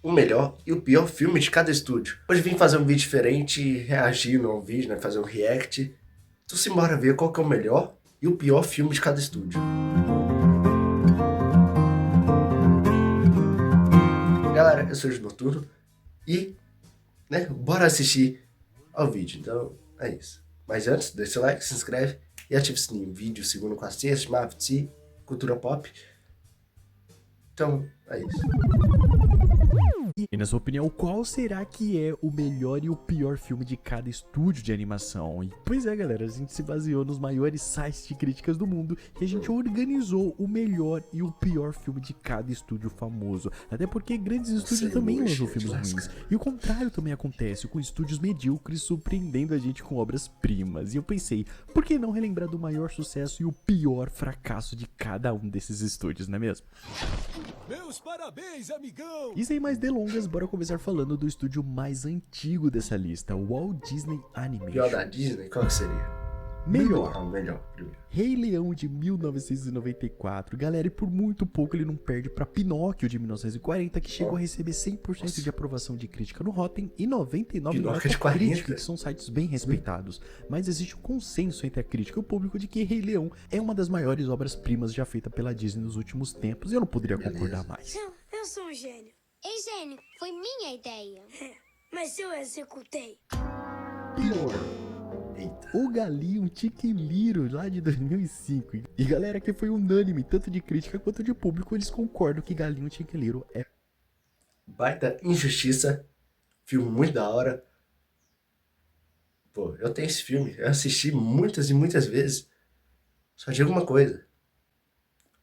o melhor e o pior filme de cada estúdio. Hoje vim fazer um vídeo diferente, reagindo ao vídeo, né? Fazer um react. Então simbora ver qual que é o melhor e o pior filme de cada estúdio. Galera, eu sou o Noturno e, né, bora assistir ao vídeo. Então, é isso. Mas antes, deixa o like, se inscreve e ativa o sininho. Vídeo segundo com a sexta, Mavitsi, cultura pop. Então, é isso. E na sua opinião, qual será que é o melhor e o pior filme de cada estúdio de animação? E, pois é, galera, a gente se baseou nos maiores sites de críticas do mundo e a gente organizou o melhor e o pior filme de cada estúdio famoso. Até porque grandes estúdios também lançam filmes ruins. E o contrário também acontece, com estúdios medíocres surpreendendo a gente com obras-primas. E eu pensei, por que não relembrar do maior sucesso e o pior fracasso de cada um desses estúdios, não é mesmo? Meus parabéns, amigão! E sem mais delongas, bora começar falando do estúdio mais antigo dessa lista, o Walt Disney Animation. Pior da Disney, qual que seria? Melhor. Ah, melhor, primeiro. Rei Leão de 1994. Galera, e por muito pouco ele não perde pra Pinóquio de 1940, que chegou a receber 100% de aprovação de crítica no Rotten e 99% Pinóquio de de 40. crítica, que são sites bem respeitados. Mas existe um consenso entre a crítica e o público de que Rei Leão é uma das maiores obras-primas já feita pela Disney nos últimos tempos, e eu não poderia concordar mais. Eu sou um gênio. Ei, gênio, foi minha ideia. Mas eu executei. Pior. Eita. O Galinho Chicken Little, lá de 2005. E galera, que foi unânime, tanto de crítica quanto de público, eles concordam que Galinho Chicken Little é Baita injustiça. Filme muito da hora. Pô, eu tenho esse filme. Eu assisti muitas e muitas vezes. Só digo uma coisa.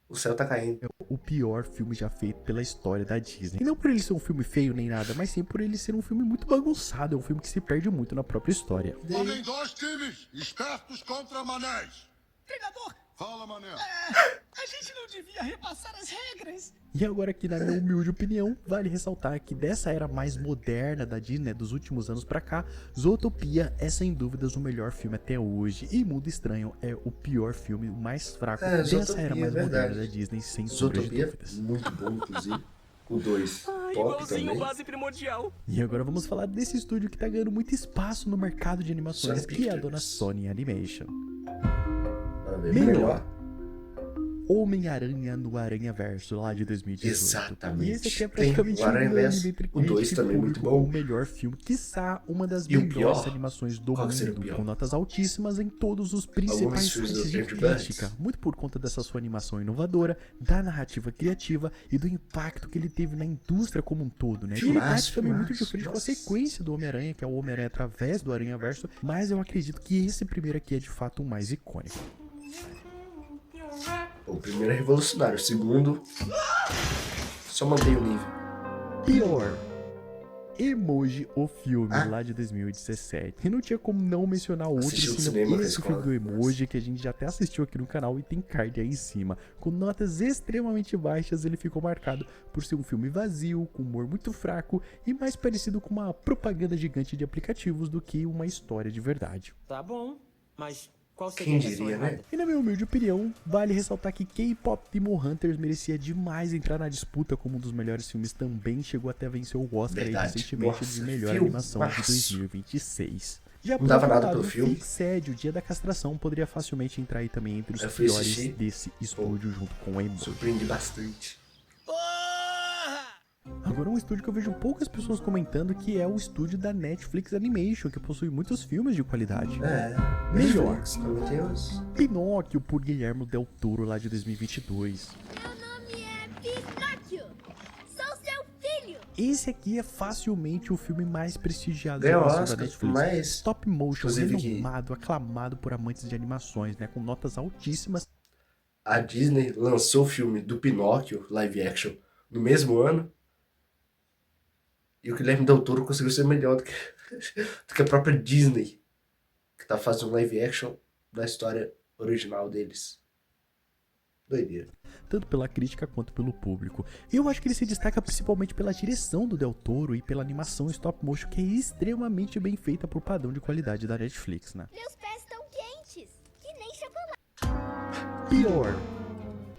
O céu tá caindo. o pior filme já feito pela história da Disney. E não por ele ser um filme feio nem nada, mas sim por ele ser um filme muito bagunçado. É um filme que se perde muito na própria história. Podem dois times, espertos contra manés. Treinador, Fala, mané. a gente não devia repassar as regras. E agora aqui, na minha humilde opinião, vale ressaltar que dessa era mais moderna da Disney, dos últimos anos pra cá, Zootopia é sem dúvidas o melhor filme até hoje. E Mundo Estranho é o pior filme, o mais fraco dessa Zootopia, era mais é moderna verdade. da Disney, sem sombra de Zootopia, dúvidas. muito bom, inclusive. O 2, top Igualzinho também. base primordial. E agora vamos falar desse estúdio que tá ganhando muito espaço no mercado de animações, Sony que é a Pictures. dona Sony Animation. Bora ver. Melhor. Melhor. Homem-Aranha no Aranhaverso, lá de 2018. Exatamente. E esse aqui é Tem praticamente o Aranhaverso, unânime entre o 2 crítica e também muito público, bom. o melhor filme, quiçá uma das E o melhores pior? animações do Qual que seria o mundo, pior? com notas altíssimas em todos os principais filmes do sites de Angry Birds. crítica, muito por conta dessa sua animação inovadora, da narrativa criativa e do impacto que ele teve na indústria como um todo, né? E ele bate também muito de frente com a Nossa. sequência do Homem-Aranha, que é o Homem-Aranha através do Aranhaverso, mas eu acredito que esse primeiro aqui é de fato o mais icônico. O primeiro é revolucionário. O segundo, só mantém o nível. Pior. Emoji, o filme, Ah. lá de 2017. E não tinha como não mencionar outro, Assisti no senão cinema na esse filme escola. do Emoji, que a gente já até assistiu aqui no canal e tem card aí em cima. Com notas extremamente baixas, ele ficou marcado por ser um filme vazio, com humor muito fraco e mais parecido com uma propaganda gigante de aplicativos do que uma história de verdade. Tá bom, mas qual seria Quem a versão diria, né? errada? E na minha humilde opinião, vale ressaltar que K-Pop Demon Hunters merecia demais entrar na disputa como um dos melhores filmes, também chegou até a vencer o Oscar aí Verdade. recentemente Nossa, de melhor filmaço. animação de 2026. Já Não dava por outro nada lado, pelo filme. Fixed, o Dia da Castração, poderia facilmente entrar aí também entre os Eu fui piores assistir. desse estúdio junto com o Emoji. Surpreendi bastante. Agora um estúdio que eu vejo poucas pessoas comentando, que é o estúdio da Netflix Animation, que possui muitos filmes de qualidade. É. Melhor. Netflix, também tem os... Pinóquio, por Guilherme Del Toro, lá de 2022. Meu nome é Pinóquio. Sou seu filho. Esse aqui é facilmente o filme mais prestigiado de Ganhou animação Oscar, da Netflix. mas... Stop motion, Inclusive que- renomado, aclamado por amantes de animações, né? Com notas altíssimas. A Disney lançou o filme do Pinóquio, live action, no mesmo ano. E o Guilherme Del Toro conseguiu ser melhor do que a própria Disney, que tá fazendo live action da história original deles. Doideira. Tanto pela crítica quanto pelo público. E eu acho que ele se destaca principalmente pela direção do Del Toro e pela animação stop motion, que é extremamente bem feita por padrão de qualidade da Netflix, né? Meus pés estão quentes, que nem chocolate. Pior.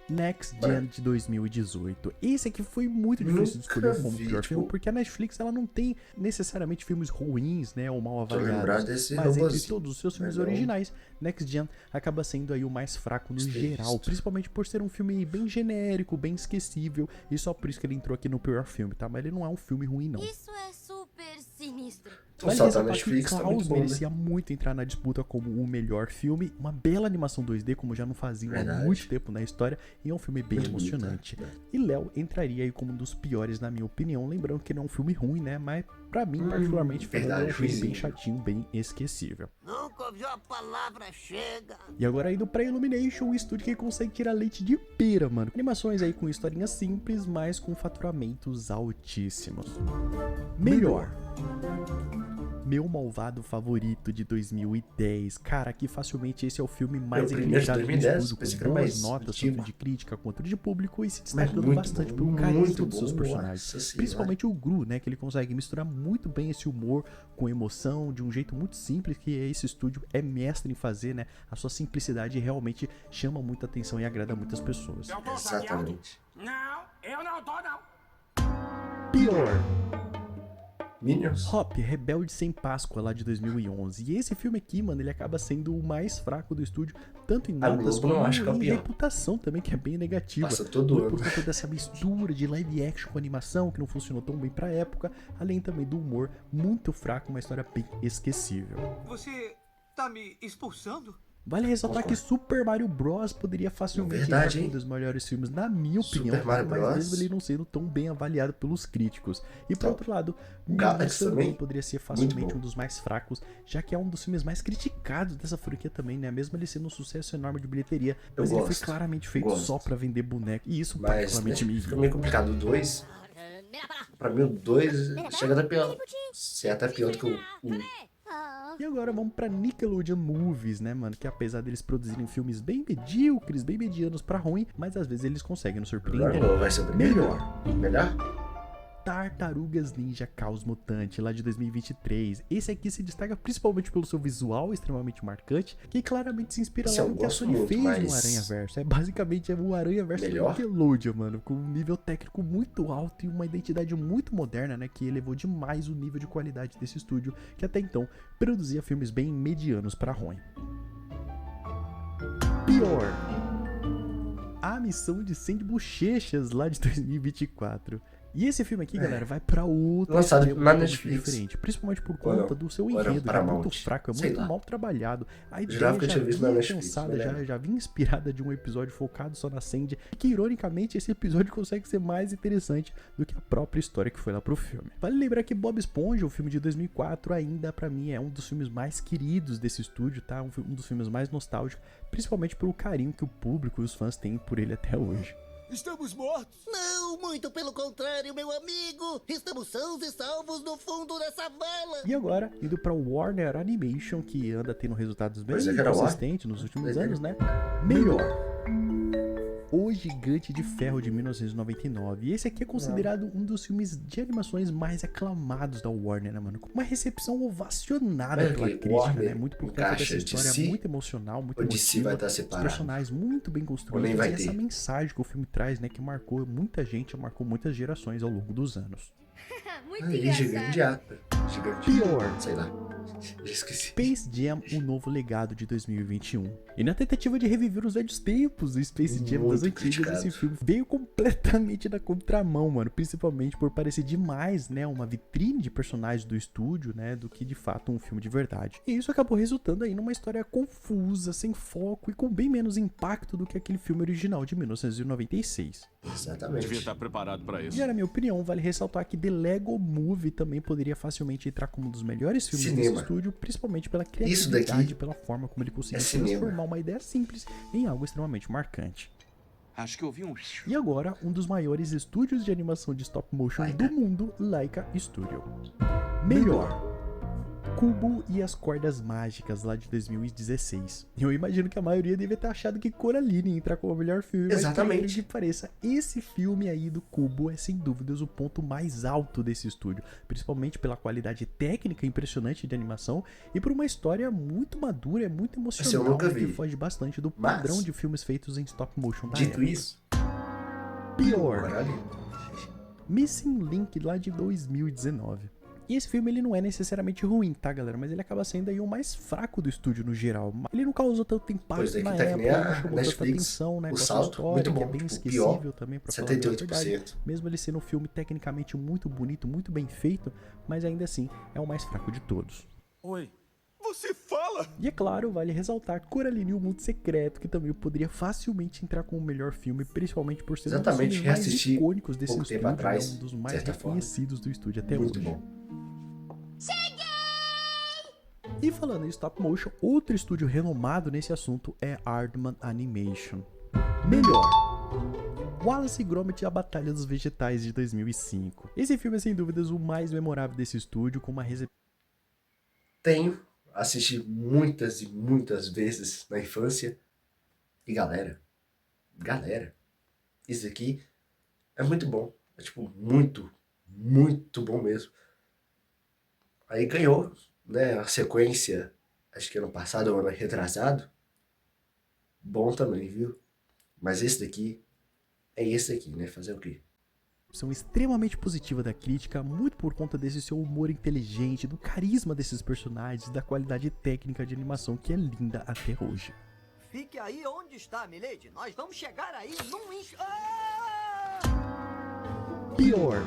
Next Gen de 2018. Esse aqui foi muito difícil de escolher como pior filme, porque a Netflix ela não tem necessariamente filmes ruins, né, ou mal avaliados. Mas entre todos os seus filmes originais, Next Gen acaba sendo aí o mais fraco no geral, principalmente por ser um filme bem genérico, bem esquecível, e só por isso que ele entrou aqui no pior filme, tá? Mas ele não é um filme ruim, não. Isso é super sinistro. Vale ressaltar que Klaus merecia muito entrar na disputa como o melhor filme, uma bela animação 2D, como já não faziam há muito tempo na história, e é um filme bem emocionante. E Léo entraria aí como um dos piores na minha opinião, lembrando que não é um filme ruim, né, mas pra mim, particularmente, falando, é um filme bem chatinho, bem esquecível. Nunca ouviu a palavra chega. E agora indo pra Illumination, o estúdio que consegue tirar leite de pera, mano. Animações aí com historinhas simples, mas com faturamentos altíssimos. Melhor. Meu Malvado Favorito de 2010. Cara, que facilmente esse é o filme mais equilibrado do estúdio, com boas notas, tanto de crítica quanto de público, e se destacando bastante pelo carisma dos seus personagens. Principalmente o Gru, né, que ele consegue misturar muito bem esse humor com emoção, de um jeito muito simples, que esse estúdio é mestre em fazer, né? A sua simplicidade realmente chama muita atenção e agrada muitas pessoas. Exatamente. Não, eu não tô, não. Pior. Minions? Hop, Rebelde Sem Páscoa, lá de 2011. E esse filme aqui, mano, ele acaba sendo o mais fraco do estúdio, tanto em notas como em reputação também, que é bem negativa. Passa todo ano. Por conta dessa mistura de live action com animação, que não funcionou tão bem pra época, além também do humor muito fraco, uma história bem esquecível. Você tá me expulsando? Vale ressaltar que Super Mario Bros. Poderia facilmente ser um dos melhores filmes, na minha opinião, mas mesmo ele não sendo tão bem avaliado pelos críticos. E por outro lado, Galaxy também poderia ser facilmente um dos mais fracos, já que é um dos filmes mais criticados dessa franquia também, né? Mesmo ele sendo um sucesso enorme de bilheteria, mas ele foi claramente feito só pra vender boneco, e isso particularmente me fica meio complicado. O 2, pra mim o 2 chega até pior, se é até pior do que o 1. E agora vamos pra Nickelodeon Movies, né, mano? Que apesar deles produzirem filmes bem medíocres, bem medianos pra ruim, mas às vezes eles conseguem nos surpreender. Vai ser melhor. Melhor? Tartarugas Ninja Caos Mutante, lá de 2023. Esse aqui se destaca principalmente pelo seu visual extremamente marcante, que claramente se inspira lá no que a Sony fez no Aranhaverso. É basicamente o Aranhaverso do Nickelodeon, mano, com um nível técnico muito alto e uma identidade muito moderna, né, que elevou demais o nível de qualidade desse estúdio, que até então produzia filmes bem medianos pra ruim. Pior. A Missão de 100 Bochechas, lá de 2024. E esse filme aqui, galera, vai pra outro lançado na Netflix, diferente, principalmente por conta do seu enredo, que é muito fraco, é muito mal trabalhado. A ideia já vinha pensada, já vinha inspirada de um episódio focado só na Sandy, que ironicamente esse episódio consegue ser mais interessante do que a própria história que foi lá pro filme. Vale lembrar que Bob Esponja, o filme de 2004, ainda pra mim é um dos filmes mais queridos desse estúdio, tá? Um dos filmes mais nostálgicos, principalmente pelo carinho que o público e os fãs têm por ele até hoje. Estamos mortos? Não, muito pelo contrário, meu amigo. Estamos sãos e salvos no fundo dessa vala. E agora, indo pra Warner Animation, que anda tendo resultados bem consistentes nos últimos anos, né? Melhor. O Gigante de Ferro de 1999. E esse aqui é considerado um dos filmes de animações mais aclamados da Warner, né, mano? Com uma recepção ovacionada pela crítica, né? Muito por conta dessa história muito emocional, muito emotiva. Os personagens muito bem construídos. E essa mensagem que o filme traz, né? Que marcou muita gente, marcou muitas gerações ao longo dos anos. Muito engraçado. Pior. Sei lá. Já esqueci. Space Jam, um novo legado de 2021. E na tentativa de reviver os velhos tempos do Space Jam das antigas, esse filme veio completamente na contramão, mano. Principalmente por parecer demais, né, uma vitrine de personagens do estúdio, né, do que de fato um filme de verdade. E isso acabou resultando aí numa história confusa, sem foco e com bem menos impacto do que aquele filme original de 1996. Exatamente. Devia estar preparado pra isso. E na minha opinião, vale ressaltar que The Lego Movie também poderia facilmente entrar como um dos melhores filmes desse estúdio, principalmente pela criatividade e pela forma como ele conseguiu transformar uma ideia simples em algo extremamente marcante. Acho que eu vi um... E agora, um dos maiores estúdios de animação de stop motion do mundo, Laika Studio. Melhor. Kubo e as Cordas Mágicas, lá de 2016. Eu imagino que a maioria deve ter achado que Coraline ia entrar como o melhor filme. Exatamente. Mas, por que pareça, esse filme aí do Kubo é sem dúvidas o ponto mais alto desse estúdio. Principalmente pela qualidade técnica impressionante de animação e por uma história muito madura, é muito Esse eu emocional, nunca que vi. foge bastante do Mas, padrão de filmes feitos em stop motion da Dito época. isso, Pior, Coraline. Missing Link lá de 2019. E esse filme ele não é necessariamente ruim, tá, galera? Mas ele acaba sendo aí o mais fraco do estúdio no geral. Ele não causou tanto impacto Pois é, que na tá que época, nem a não chamou tanta Netflix, atenção, né? O Com a Salto, história, muito que é bom, bem tipo, esquecível pior, também, pra falar a verdade. 78%. Mesmo ele sendo um filme tecnicamente muito bonito, muito bem feito, mas ainda assim é o mais fraco de todos. Oi. Você fala? E é claro, vale ressaltar Coraline e o Mundo Secreto, que também poderia facilmente entrar como o melhor filme, principalmente por ser um dos Exatamente, filmes mais reassisti icônicos desse pouco tempo estúdio, atrás, é um dos de mais certa forma. reconhecidos do estúdio até Muito hoje. bom. E falando em stop motion, outro estúdio renomado nesse assunto é Aardman Animation. Melhor. Wallace e Gromit e a Batalha dos Vegetais de 2005. Esse filme é sem dúvidas o mais memorável desse estúdio, com uma recepção Tenho, assisti muitas e muitas vezes na infância. E galera, isso aqui é muito bom. É tipo, muito, muito bom mesmo. Aí ganhou, né, a sequência, acho que ano passado ou ano retrasado. Bom também, viu? Mas esse daqui é esse daqui, né? Fazer o quê? extremamente positiva da crítica, muito por conta desse seu humor inteligente, do carisma desses personagens, da qualidade técnica de animação que é linda até hoje. Fique aí onde está, milady. Nós vamos chegar aí num Pior.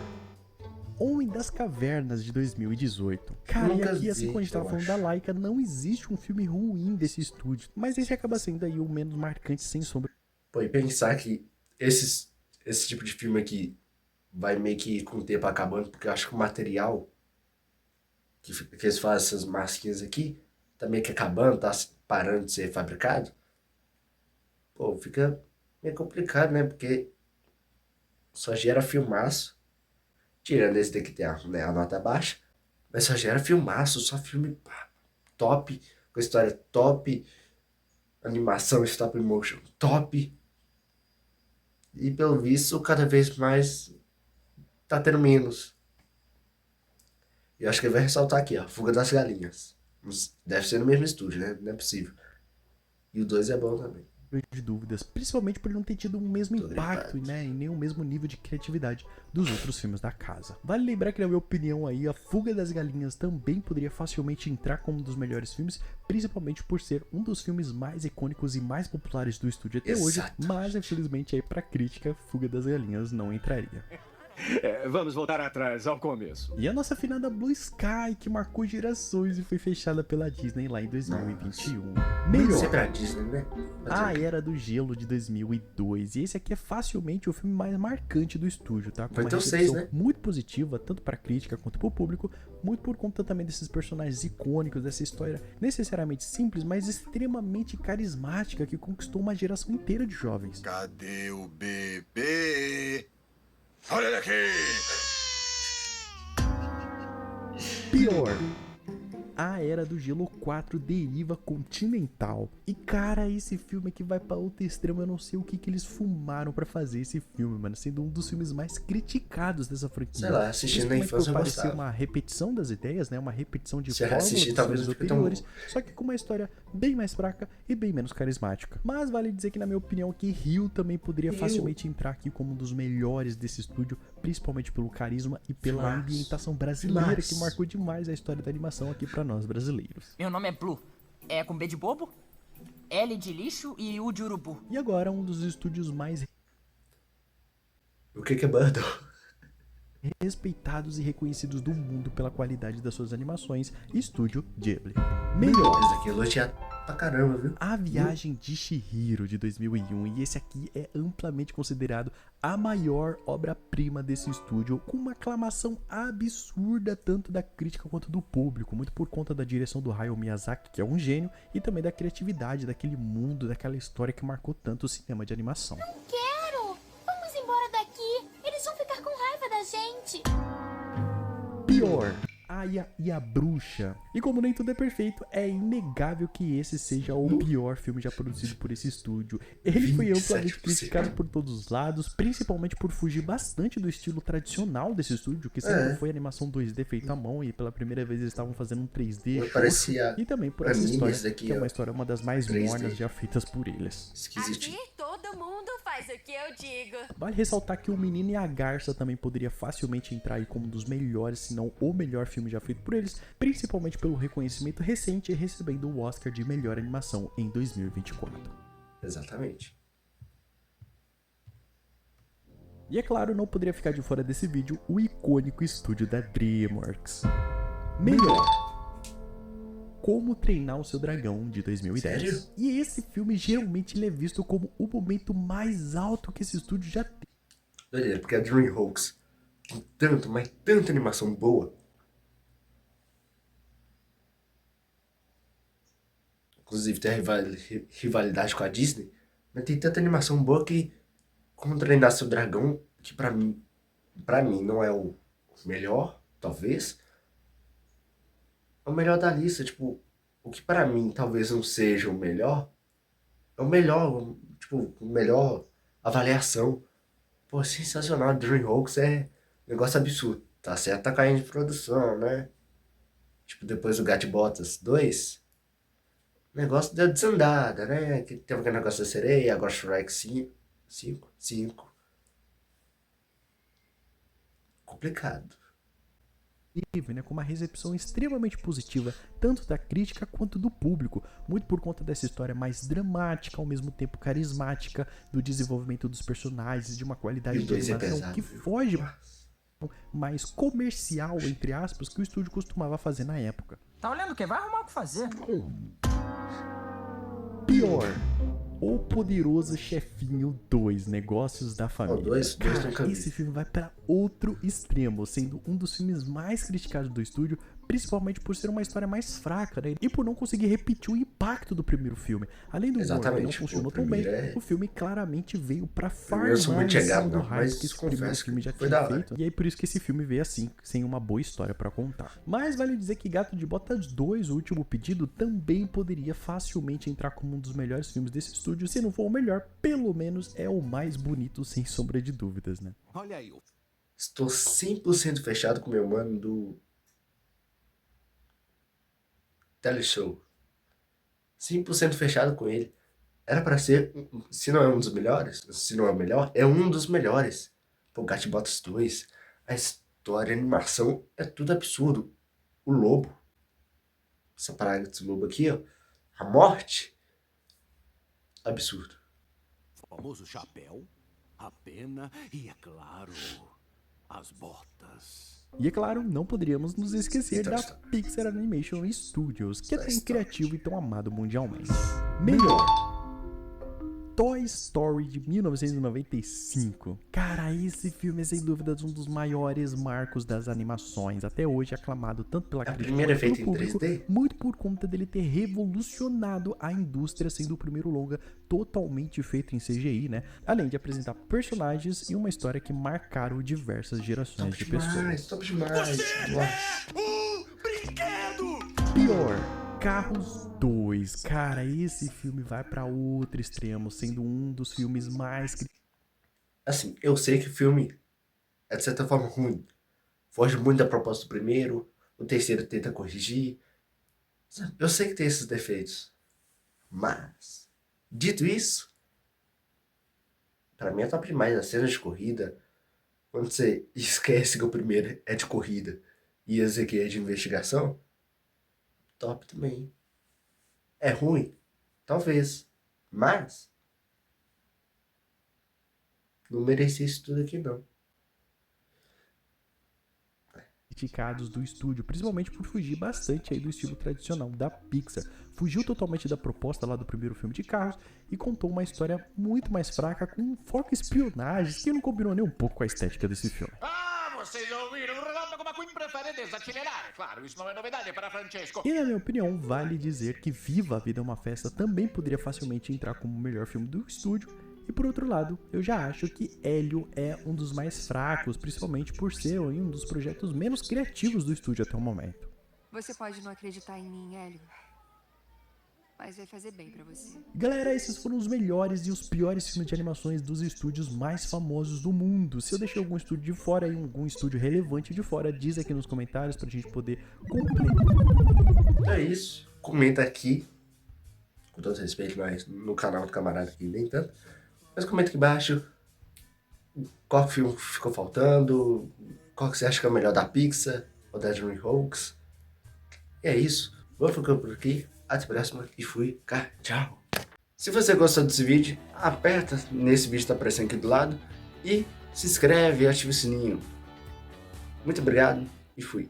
Homem das Cavernas de 2018. Cara, Nunca e aqui, assim vi, como a gente tava eu falando acho. da Laika, não existe um filme ruim desse estúdio. Mas esse acaba sendo aí o menos marcante, sem sombra Pô, e pensar que esse tipo de filme aqui vai meio que com o tempo acabando, porque eu acho que o material que eles fazem essas masquinhas aqui tá meio que acabando, tá parando de ser fabricado. Pô, fica meio complicado, né? Porque só gera filmaço. Tirando esse daqui tem a nota baixa. Mas só gera filmaço, só filme pá, top, com história top, animação stop motion top. E pelo visto, cada vez mais tá tendo menos. E eu acho que ele vai ressaltar aqui, ó, Fuga das Galinhas. Deve ser no mesmo estúdio, né? Não é possível. E o 2 é bom também. de dúvidas, principalmente por não ter tido o mesmo impacto, né, e nem o mesmo nível de criatividade dos outros filmes da casa. Vale lembrar que, na minha opinião, aí, A Fuga das Galinhas também poderia facilmente entrar como um dos melhores filmes, principalmente por ser um dos filmes mais icônicos e mais populares do estúdio até hoje, mas infelizmente aí pra crítica, Fuga das Galinhas não entraria. Vamos voltar atrás, ao começo. E a nossa finada Blue Sky, que marcou gerações e foi fechada pela Disney lá em 2021. Melhor. Sempre a Disney, né? A Era do Gelo de 2002. E esse aqui é facilmente o filme mais marcante do estúdio, tá? Com Vai uma ter o recepção 6, né? muito positiva, tanto pra crítica quanto pro público, muito por conta também desses personagens icônicos, dessa história necessariamente simples, mas extremamente carismática, que conquistou uma geração inteira de jovens. Cadê o bebê? Olha ele aqui! Pior. A Era do Gelo 4 Deriva Continental. E cara, esse filme aqui vai pra outro extremo. Eu não sei o que eles fumaram pra fazer esse filme, mano. Sendo um dos filmes mais criticados dessa franquia. Sei lá, assistindo na infância eu parecia gostava. uma repetição das ideias, né? Uma repetição de Se eu fórmula reassistir, dos talvez filmes não fique tão anteriores, só que com uma história bem mais fraca e bem menos carismática. Mas vale dizer que, na minha opinião, que Rio também poderia facilmente entrar aqui como um dos melhores desse estúdio, principalmente pelo carisma e pela Filmaço. ambientação brasileira, Filmaço. que marcou demais a história da animação aqui pra nós brasileiros. Meu nome é Blue. É com B de bobo, L de lixo e U de urubu. E agora, um dos estúdios mais O que é Bundle? respeitados e reconhecidos do mundo pela qualidade das suas animações, Estúdio Ghibli. Melhor. Esse aqui é elogiado pra caramba, viu? A Viagem de Chihiro, de 2001, e esse aqui é amplamente considerado a maior obra-prima desse estúdio, com uma aclamação absurda tanto da crítica quanto do público, muito por conta da direção do Hayao Miyazaki, que é um gênio, e também da criatividade daquele mundo, daquela história que marcou tanto o cinema de animação. Quero! Vamos embora daqui! Eles vão ficar com raiva da gente! Pior. A Raya e a Bruxa. E como nem tudo é perfeito, é inegável que esse seja o pior filme já produzido por esse estúdio. Ele foi amplamente 27%. criticado por todos os lados, principalmente por fugir bastante do estilo tradicional desse estúdio, que sempre foi animação 2D feita à mão, e pela primeira vez eles estavam fazendo um 3D xoxo. Parecia E também por essa animes história, daqui, que é ó. uma história uma das mais 3D. mornas já feitas por eles. Esquisitinho. todo mundo faz o que eu digo. Vale ressaltar que O Menino e a Garça também poderia facilmente entrar aí como um dos melhores, se não o melhor filme já feito por eles, principalmente pelo reconhecimento recente, recebendo o Oscar de melhor animação em 2024. Exatamente. E é claro, não poderia ficar de fora desse vídeo o icônico estúdio da DreamWorks. Melhor: Como Treinar o Seu Dragão, de 2010. Sério? E esse filme geralmente ele é visto como o momento mais alto que esse estúdio já teve. Doideira, porque a DreamWorks tem tanto, mas tanta animação boa. Inclusive tem a rivalidade com a Disney, mas tem tanta animação boa que Como Treinar Seu Dragão, que pra mim não é o melhor, talvez. É o melhor da lista, tipo, o que pra mim talvez não seja o melhor, é o melhor, tipo, o melhor avaliação. Pô, sensacional, DreamWorks é um negócio absurdo. Tá certo, tá caindo de produção, né? Tipo, depois do Gato e Botas 2, o negócio deu desandada, né? Que teve aquele negócio da sereia, agora Shrek 5. Complicado. Né, com uma recepção extremamente positiva, tanto da crítica quanto do público, muito por conta dessa história mais dramática, ao mesmo tempo carismática, do desenvolvimento dos personagens, de uma qualidade E o de 2 é animação pesado, que viu? foge mais comercial, entre aspas, que o estúdio costumava fazer na época. Tá olhando o quê? Vai arrumar o que fazer. Pior: O Poderoso Chefinho 2, Negócios da Família. dois Cara, nunca vi. esse filme vai para outro extremo, sendo um dos filmes mais criticados do estúdio, principalmente por ser uma história mais fraca, né? E por não conseguir repetir o impacto do primeiro filme. Além do humor que não Exatamente, funcionou o tão bem, primeiro é- o filme claramente veio pra Eu sou farmar muito em cima chegado, do não, hype mas que esse primeiro confesso filme que já foi tinha da hora. feito. E aí por isso que esse filme veio assim, sem uma boa história pra contar. Mas vale dizer que Gato de Botas 2, O Último Pedido, também poderia facilmente entrar como um dos melhores filmes desse estúdio. Se não for o melhor, pelo menos é o mais bonito, sem sombra de dúvidas, né? Olha aí. Estou 100% fechado com meu mano do Teleshow. 100% fechado com ele. Era pra ser, se não é um dos melhores, se não é o melhor, é um dos melhores. Pô, Gato e Botas 2, a história, a animação, é tudo absurdo. O lobo, essa parada desse lobo aqui, ó, a morte, absurdo. Famoso chapéu, a pena e, é claro, as botas. E é claro, não poderíamos nos esquecer Toy da Story. Pixar Animation Studios, que é Toy tão Story. criativo e tão amado mundialmente. Melhor: Toy Story de 1995. Cara, esse filme é sem dúvidas um dos maiores marcos das animações, até hoje aclamado tanto pela crítica primeira quanto pelo feita em público, 3D? muito por conta dele ter revolucionado a indústria, sendo o primeiro longa totalmente feito em CGI, né? Além de apresentar personagens e uma história que marcaram diversas gerações de pessoas. Top demais. Nossa. Pior: Carros 2. Cara, esse filme vai pra outro extremo, sendo um dos filmes mais Assim, eu sei que o filme é de certa forma ruim. Foge muito da proposta do primeiro, o terceiro tenta corrigir. Eu sei que tem esses defeitos. Mas, dito isso, pra mim é top demais as cenas de corrida. Quando você esquece que o primeiro é de corrida e esse aqui é de investigação, top também. É ruim? Talvez. Mas não merecia isso tudo aqui, não. criticados do estúdio, principalmente por fugir bastante aí do estilo tradicional da Pixar. Fugiu totalmente da proposta lá do primeiro filme de carros e contou uma história muito mais fraca, com um foco em espionagens, que não combinou nem um pouco com a estética desse filme. Vocês ouviram? O Relâmpago McQueen prefere desacelerar. Claro, isso não é novidade para Francesco. E na minha opinião, vale dizer que Viva a Vida é uma Festa também poderia facilmente entrar como o melhor filme do estúdio, e E por outro lado, eu já acho que Hélio é um dos mais fracos, principalmente por ser um dos projetos menos criativos do estúdio até o momento. Você pode não acreditar em mim, Hélio, mas vai fazer bem pra você. Galera, esses foram os melhores e os piores filmes de animações dos estúdios mais famosos do mundo. Se eu deixei algum estúdio de fora e algum estúdio relevante de fora, diz aqui nos comentários pra gente poder completar. É isso. Comenta aqui. Com todo respeito, mas no canal do camarada aqui nem tanto. Mas comenta aqui embaixo qual filme ficou faltando, qual que você acha que é o melhor da Pixar ou da DreamWorks. E é isso. Vou ficando por aqui. Até a próxima e fui. Tchau. Se você gostou desse vídeo, aperta nesse vídeo que tá aparecendo aqui do lado e se inscreve e ativa o sininho. Muito obrigado e fui.